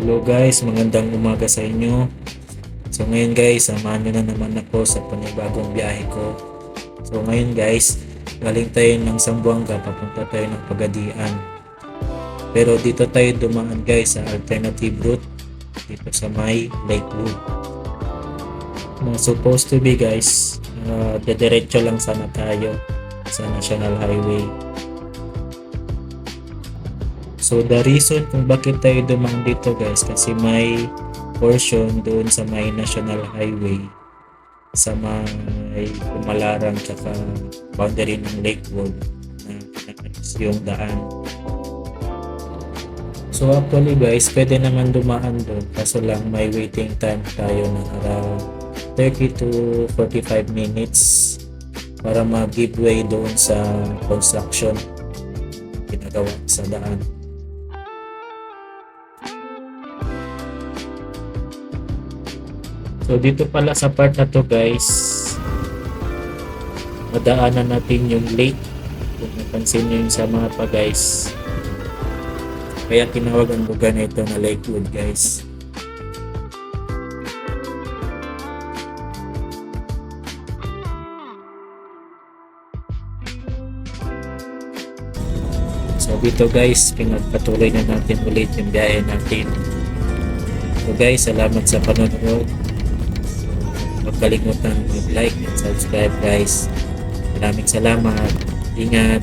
Hello guys, magandang umaga sa inyo. So ngayon guys, samahan nyo na naman ako sa panibagong biyahe ko. So ngayon guys, galing tayo ng Zamboanga, papunta tayo ng Pagadian. Pero dito tayo dumaan guys sa alternative route dito sa may Lakewood. Supposed to be guys, dediretso lang sana tayo sa National Highway. So the reason kung bakit tayo dumaan dito guys, kasi may portion doon sa may National Highway sa may Pumalarang tsaka boundary ng Lakewood na pinakalis yung daan. So actually guys, pwede naman dumaan doon, kaso lang may waiting time tayo ng around 30 to 45 minutes para mag-give way doon sa construction ginagawa sa daan. So dito pala sa part na to guys, madaanan natin yung lake. Kung napansin nyo yung sa mapa guys, kaya tinawag ang lugar na ito na Lakewood guys. So dito guys, pinagpatuloy na natin ulit yung biyahe natin. So guys, salamat sa panonood. Huwag kalimutan mag-like and subscribe guys. Maraming salamat. Ingat.